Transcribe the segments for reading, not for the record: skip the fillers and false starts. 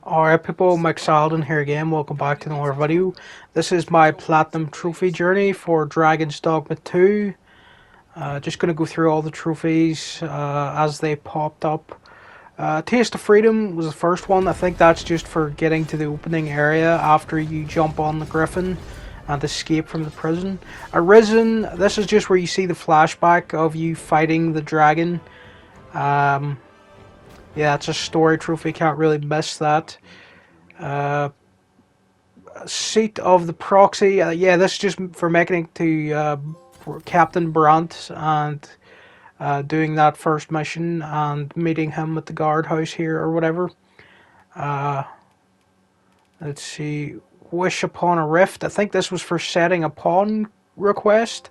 Alright people, Mike Salden here again, welcome back to another video. This is my Platinum Trophy journey for Dragons Dogma 2. Just going to go through all the trophies as they popped up. Taste of Freedom was the first one. I think that's just for getting to the opening area after you jump on the Griffin and escape from the prison. Arisen, this is just where you see the flashback of you fighting the dragon. Yeah, it's a story trophy, can't really miss that. Seat of the Proxy, yeah, this is just for making it to Captain Brandt and doing that first mission and meeting him at the guardhouse here or whatever. Let's see, Wish Upon a Rift, I think this was for setting a pawn request.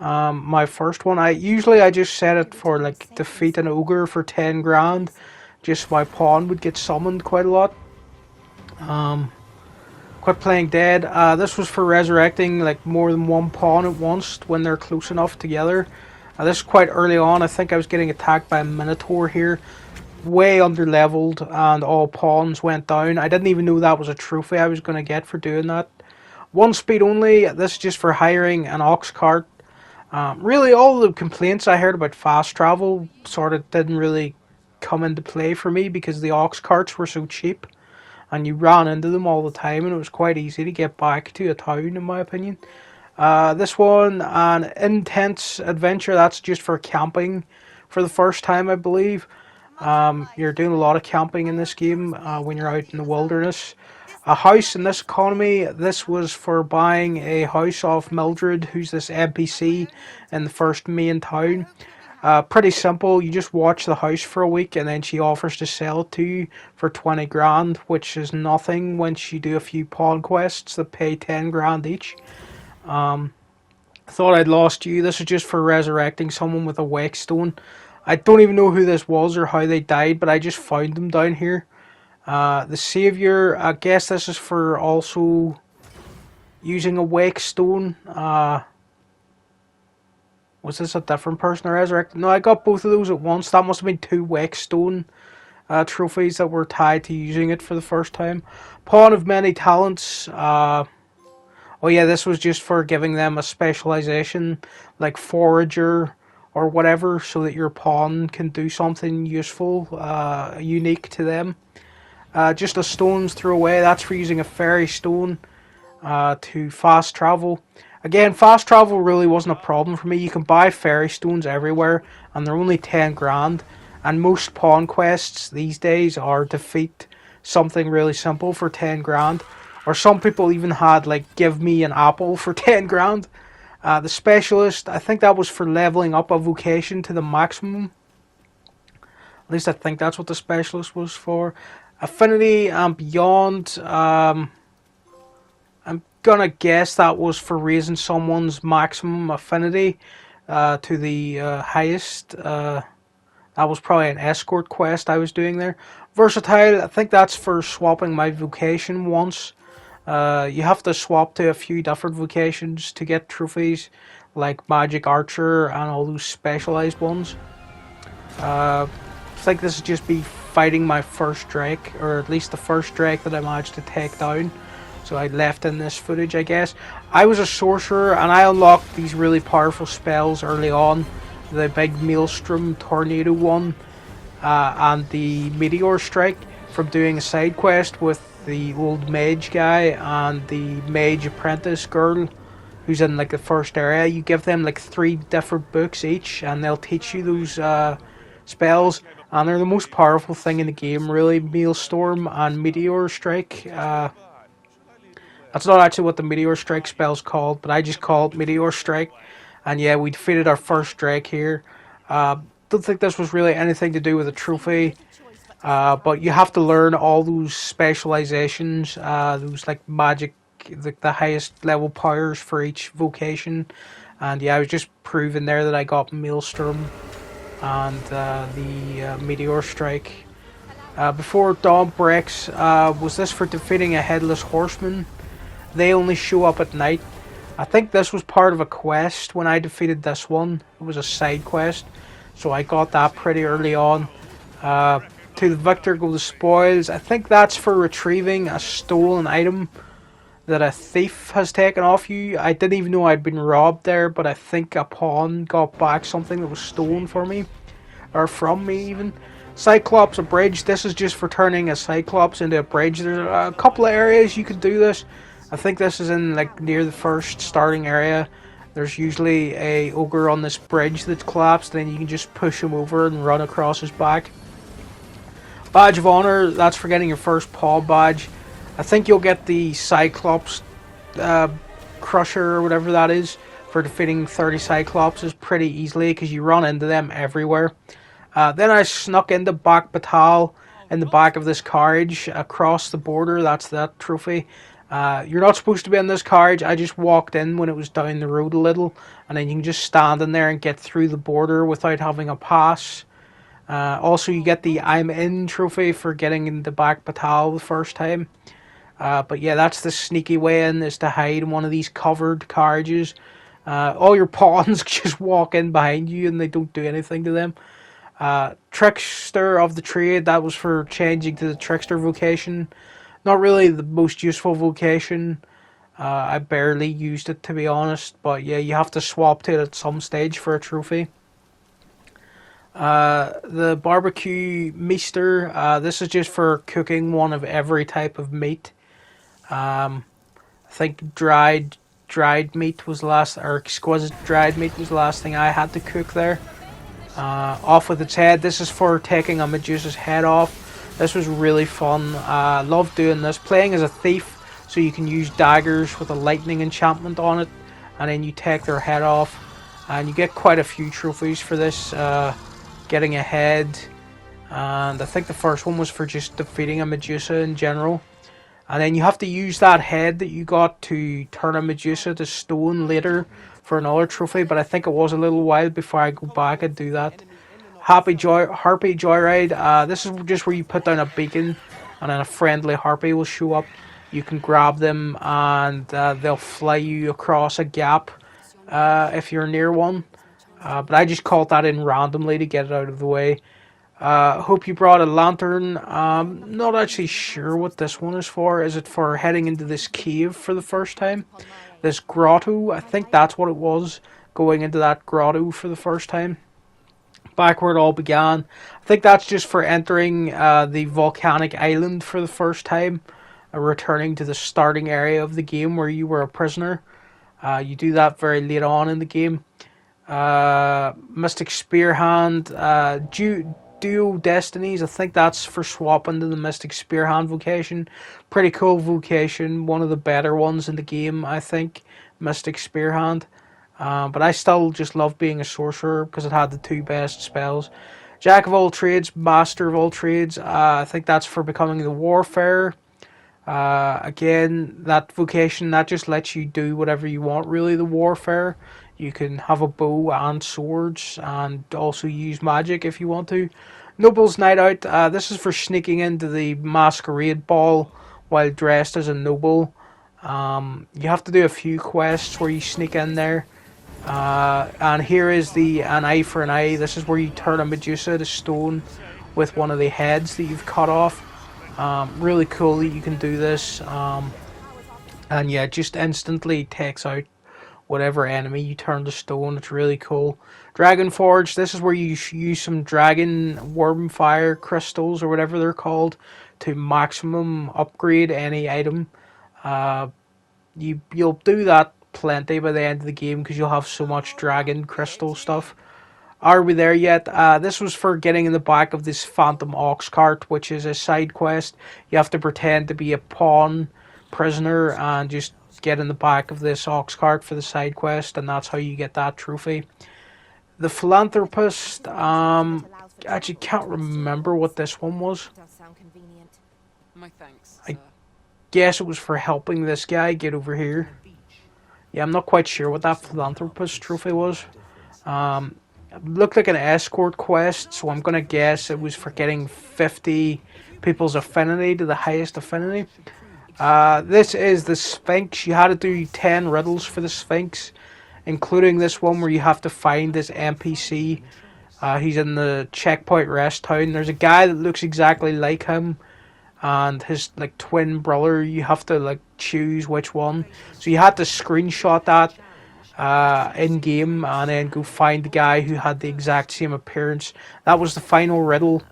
My first one, I just set it for like defeat an ogre for 10 grand, just my pawn would get summoned quite a lot. Quit Playing Dead, this was for resurrecting like more than one pawn at once when they're close enough together. This is quite early on. I think I was getting attacked by a minotaur here, way under leveled, and all pawns went down. I didn't even know that was a trophy I was going to get for doing that. One speed only, this is just for hiring an ox cart. Really, all the complaints I heard about fast travel sort of didn't really come into play for me because the ox carts were so cheap and you ran into them all the time and it was quite easy to get back to a town, in my opinion. This one, an Intense Adventure, that's just for camping for the first time, I believe. You're doing a lot of camping in this game when you're out in the wilderness. A house in this economy, this was for buying a house off Mildred, who's this NPC in the first main town. Pretty simple, you just watch the house for a week and then she offers to sell it to you for 20 grand, which is nothing once you do a few pawn quests that pay 10 grand each. Thought I'd lost you, this is just for resurrecting someone with a wake stone. I don't even know who this was or how they died, but I just found them down here. The Savior, I guess this is for also using a wake stone. Was this a different person I resurrected? No, I got both of those at once. That must have been two wake stone trophies that were tied to using it for the first time. Pawn of Many Talents. Oh yeah, this was just for giving them a specialization like Forager or whatever, so that your pawn can do something useful, unique to them. Just a stone's throw away, that's for using a fairy stone to fast travel. Again, fast travel really wasn't a problem for me. You can buy fairy stones everywhere and they're only 10 grand. And most pawn quests these days are defeat something really simple for 10 grand. Or some people even had like give me an apple for 10 grand. The Specialist, I think that was for leveling up a vocation to the maximum. At least I think that's what the Specialist was for. Affinity and Beyond, I'm gonna guess that was for raising someone's maximum affinity to the highest. That was probably an escort quest I was doing there. Versatile, I think that's for swapping my vocation once. You have to swap to a few different vocations to get trophies, like Magic Archer and all those specialized ones. I think this would just be fighting my first Drake, or at least the first Drake that I managed to take down. So I left in this footage, I guess. I was a sorcerer and I unlocked these really powerful spells early on. The big Maelstrom Tornado one and the Meteor Strike from doing a side quest with the old mage guy and the mage apprentice girl who's in like the first area. You give them like 3 different books each and they'll teach you those spells, and they're the most powerful thing in the game, really. Maelstrom and Meteor Strike. That's not actually what the Meteor Strike spell's called, but I just call it Meteor Strike. And yeah, we defeated our first Drake here. Don't think this was really anything to do with a trophy, but you have to learn all those specializations, those like magic, the highest level powers for each vocation. And yeah, I was just proving there that I got Maelstrom and the Meteor Strike. Before Dawn Breaks, was this for defeating a Headless Horseman? They only show up at night. I think this was part of a quest when I defeated this one. It was a side quest, so I got that pretty early on. To the victor go the spoils. I think that's for retrieving a stolen item that a thief has taken off you. I didn't even know I'd been robbed there, but I think a pawn got back something that was stolen for me, or from me even. Cyclops, a bridge. This is just for turning a Cyclops into a bridge. There's a couple of areas you could do this. I think this is in like near the first starting area. There's usually a ogre on this bridge that's collapsed, then you can just push him over and run across his back. Badge of Honor, that's for getting your first paw badge. I think you'll get the Cyclops Crusher or whatever that is for defeating 30 Cyclopses pretty easily because you run into them everywhere. Then I snuck into Back Batal in the back of this carriage across the border. That's that trophy. You're not supposed to be in this carriage. I just walked in when it was down the road a little, and then you can just stand in there and get through the border without having a pass. Also, you get the I'm in trophy for getting into Back Batal the first time. But yeah, that's the sneaky way in, is to hide in one of these covered carriages. All your pawns just walk in behind you and they don't do anything to them. Trickster of the Trade, that was for changing to the Trickster vocation. Not really the most useful vocation. I barely used it, to be honest. But yeah, you have to swap to it at some stage for a trophy. The Barbecue Meester, this is just for cooking one of every type of meat. I think dried meat was the last, or exquisite dried meat was the last thing I had to cook there. Off with its head. This is for taking a Medusa's head off. This was really fun. I love doing this. Playing as a thief, so you can use daggers with a lightning enchantment on it, and then you take their head off, and you get quite a few trophies for this. Getting a head, and I think the first one was for just defeating a Medusa in general. And then you have to use that head that you got to turn a Medusa to stone later for another trophy, but I think it was a little while before I go back and do that. Harpy Joyride, this is just where you put down a beacon and then a friendly harpy will show up. You can grab them and they'll fly you across a gap if you're near one. But I just caught that in randomly to get it out of the way. Hope you brought a lantern. Not actually sure what this one is for. Is it for heading into this cave for the first time? This grotto, I think that's what it was. Going into that grotto for the first time. Back where it all began. I think that's just for entering the volcanic island for the first time. Returning to the starting area of the game where you were a prisoner. You do that very late on in the game. Mystic Spear Hand. Duo Destinies, I think that's for swapping to the Mystic Spear Hand vocation. Pretty cool vocation, one of the better ones in the game, I think, Mystic Spear Hand. But I still just love being a sorcerer because it had the two best spells. Jack of all trades, master of all trades, I think that's for becoming the Warfarer. Again, that vocation, that just lets you do whatever you want, really, the Warfarer. You can have a bow and swords, and also use magic if you want to. Noble's Night Out. This is for sneaking into the masquerade ball while dressed as a noble. You have to do a few quests where you sneak in there. And here is an eye for an eye. This is where you turn a Medusa to stone with one of the heads that you've cut off. Really cool that you can do this. And yeah, just instantly takes out whatever enemy you turn to stone. It's really cool. Dragon Forge, this is where you use some dragon wormfire crystals or whatever they're called to maximum upgrade any item. You'll do that plenty by the end of the game because you'll have so much dragon crystal stuff. Are we there yet? This was for getting in the back of this Phantom Ox Cart, which is a side quest. You have to pretend to be a pawn prisoner and just get in the back of this ox cart for the side quest, and that's how you get that trophy. The Philanthropist, actually can't remember what this one was. I guess it was for helping this guy get over here. Yeah, I'm not quite sure what that Philanthropist trophy was. It looked like an escort quest, so I'm going to guess it was for getting 50 people's affinity to the highest affinity. This is the Sphinx. You had to do 10 riddles for the Sphinx, including this one where you have to find this NPC He's in the checkpoint rest town. There's a guy that looks exactly like him, and his like twin brother. You have to like choose which one. So you had to screenshot that in game and then go find the guy who had the exact same appearance. That was the final riddle,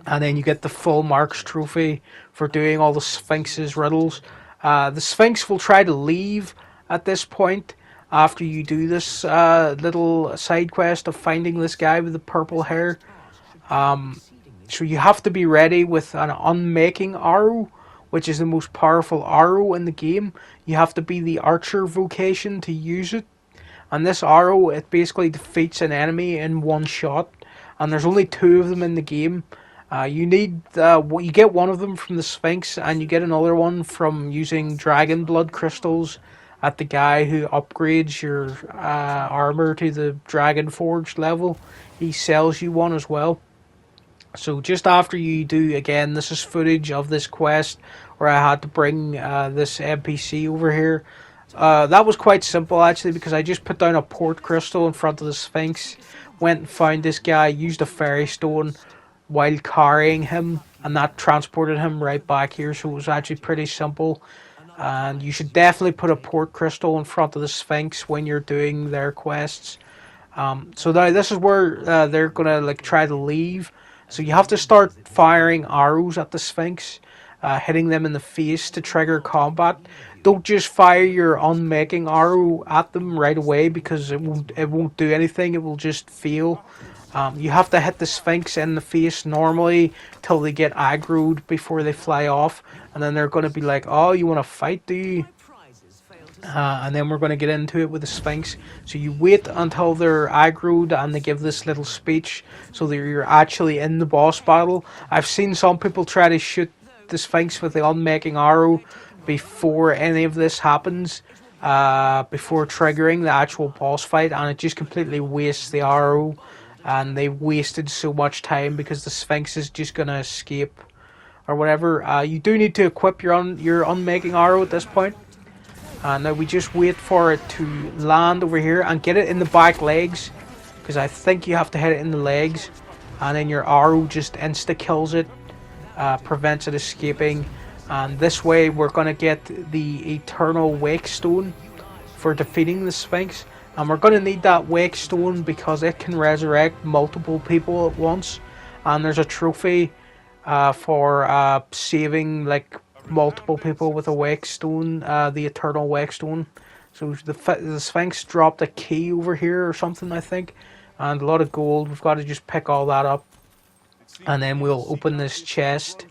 and then you get the full marks trophy for doing all the Sphinx's riddles. The Sphinx will try to leave at this point after you do this little side quest of finding this guy with the purple hair. So you have to be ready with an unmaking arrow, which is the most powerful arrow in the game. You have to be the archer vocation to use it. And this arrow, it basically defeats an enemy in one shot. And there's only two of them in the game. You get one of them from the Sphinx, and you get another one from using dragon blood crystals at the guy who upgrades your armor to the dragon forged level. He sells you one as well. So just after you do, again, this is footage of this quest where I had to bring this NPC over here. That was quite simple actually, because I just put down a port crystal in front of the Sphinx, went and found this guy, used a fairy stone while carrying him, and that transported him right back here. So it was actually pretty simple. And you should definitely put a port crystal in front of the Sphinx when you're doing their quests. So now this is where they're gonna like try to leave. So you have to start firing arrows at the Sphinx, hitting them in the face to trigger combat. Don't just fire your unmaking arrow at them right away, because it won't do anything. It will just fail. You have to hit the Sphinx in the face normally till they get aggroed before they fly off, and then they're going to be like, "Oh, you want to fight, do you?" And then we're going to get into it with the Sphinx. So you wait until they're aggroed and they give this little speech so that you're actually in the boss battle. I've seen some people try to shoot the Sphinx with the unmaking arrow before any of this happens, before triggering the actual boss fight, and it just completely wastes the arrow, and they wasted so much time because the Sphinx is just going to escape or whatever. You do need to equip your unmaking arrow at this point. Now we just wait for it to land over here and get it in the back legs, because I think you have to hit it in the legs, and then your arrow just insta-kills it, prevents it escaping, and this way we're going to get the Eternal Wake Stone for defeating the Sphinx, and we're going to need that Wake Stone because it can resurrect multiple people at once, and there's a trophy for saving like multiple people with a Wake Stone, the Eternal Wake Stone. So the Sphinx dropped a key over here or something, I think, and a lot of gold. We've got to just pick all that up, and then we'll open this chest,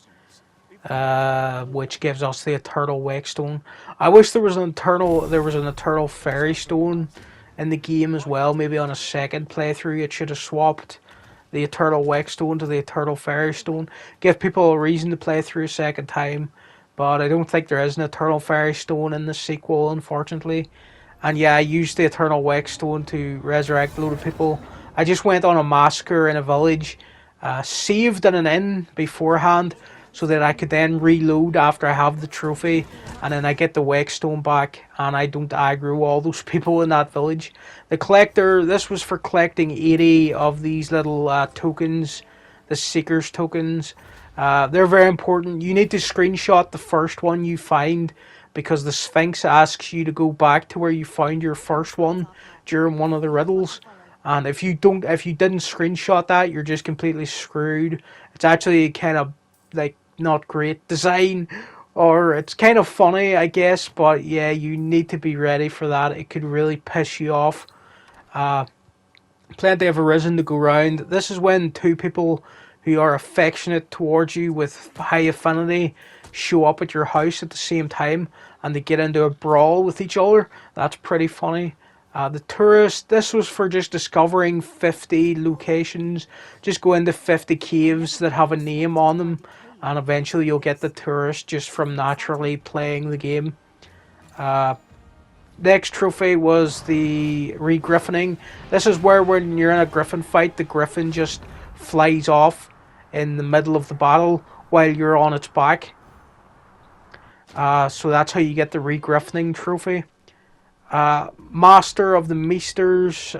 which gives us the Eternal Wake Stone. I wish there was an Eternal Fairy Stone in the game as well. Maybe on a second playthrough it should have swapped the Eternal Wake Stone to the Eternal Fairy Stone. Give people a reason to play through a second time. But I don't think there is an Eternal Fairy Stone in the sequel, unfortunately. And yeah, I used the Eternal Wake Stone to resurrect a load of people. I just went on a massacre in a village, saved in an inn beforehand, so that I could then reload after I have the trophy, and then I get the Wake Stone back, and I don't aggro all those people in that village. The collector, this was for collecting 80 of these little tokens, the Seeker's tokens. They're very important. You need to screenshot the first one you find, because the Sphinx asks you to go back to where you found your first one during one of the riddles. And if you didn't screenshot that, you're just completely screwed. It's actually kind of like not great design, or it's kind of funny, I guess. But yeah, you need to be ready for that. It could really piss you off. Plenty have arisen to go round. This is when two people who are affectionate towards you with high affinity show up at your house at the same time, and they get into a brawl with each other. That's pretty funny. The tourist, this was for just discovering 50 locations. Just go into 50 caves that have a name on them, and eventually you'll get the tourist just from naturally playing the game. Next trophy was the re-griffining. This is where when you're in a griffin fight, the griffin just flies off in the middle of the battle while you're on its back. So that's how you get the re-griffining trophy. Master of the Meesters.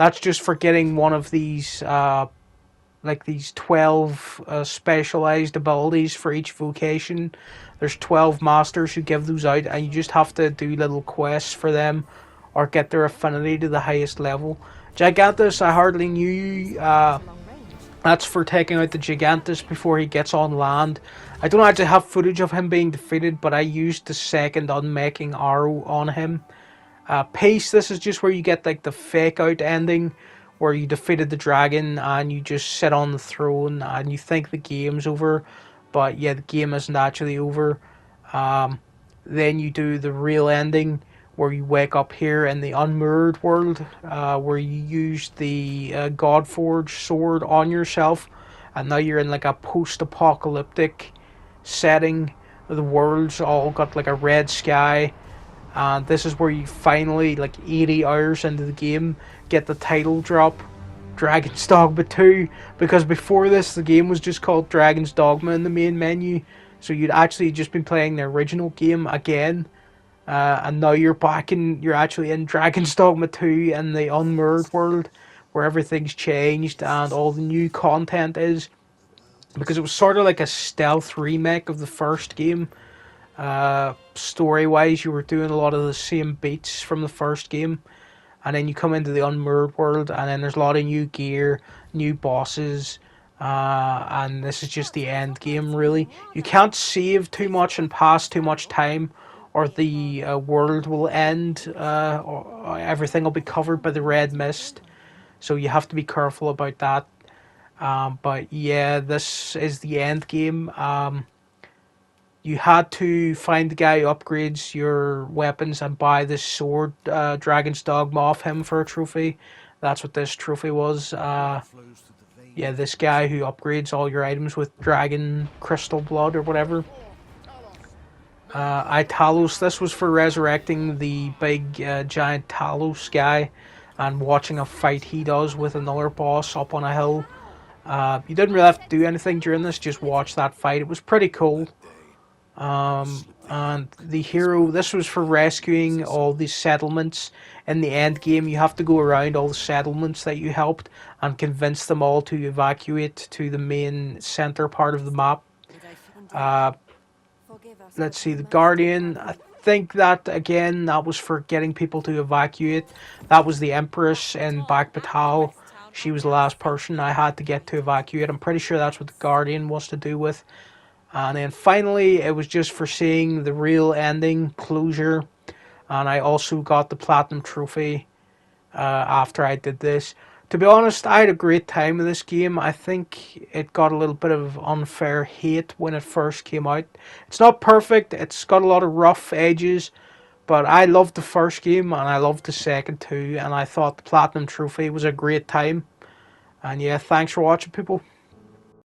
That's just for getting one of these, like these 12 specialized abilities for each vocation. There's 12 masters who give those out, and you just have to do little quests for them or get their affinity to the highest level. Gigantus, I hardly knew. That's for taking out the Gigantus before he gets on land. I don't actually have footage of him being defeated, but I used the second unmaking arrow on him. Peace, this is just where you get like the fake out ending, where you defeated the dragon and you just sit on the throne and you think the game's over, but yeah, the game isn't actually over. Then you do the real ending, where you wake up here in the unmirrored world, where you use the Godforged sword on yourself, and now you're in like a post-apocalyptic setting. The world's all got like a red sky, and this is where you finally, like 80 hours into the game, get the title drop, Dragons Dogma 2, because before this the game was just called Dragons Dogma in the main menu, so you'd actually just been playing the original game again. And now you're actually in Dragon's Dogma 2 in the unmirrored world, where everything's changed and all the new content is, because it was sort of like a stealth remake of the first game. Story wise, you were doing a lot of the same beats from the first game, and then you come into the unmirrored world, and then there's a lot of new gear, new bosses, and this is just the end game really. You can't save too much and pass too much time, or the world will end, or everything will be covered by the red mist. So you have to be careful about that. But yeah, this is the end game. You had to find the guy who upgrades your weapons and buy this sword, Dragon's Dogma, off him for a trophy. That's what this trophy was. Yeah, this guy who upgrades all your items with dragon crystal blood or whatever. Talos, this was for resurrecting the big giant Talos guy and watching a fight he does with another boss up on a hill. You didn't really have to do anything during this, just watch that fight. It was pretty cool. And the hero, this was for rescuing all these settlements. In the end game, you have to go around all the settlements that you helped and convince them all to evacuate to the main center part of the map. Let's see, the Guardian, I think that, again, that was for getting people to evacuate. That was the Empress in Back Batal. She was the last person I had to get to evacuate. I'm pretty sure that's what the Guardian was to do with. And then finally, it was just for seeing the real ending, closure. And I also got the Platinum Trophy after I did this. To be honest, I had a great time with this game. I think it got a little bit of unfair hate when it first came out. It's not perfect, it's got a lot of rough edges, but I loved the first game and I loved the second too, and I thought the Platinum Trophy was a great time. And yeah, thanks for watching, people.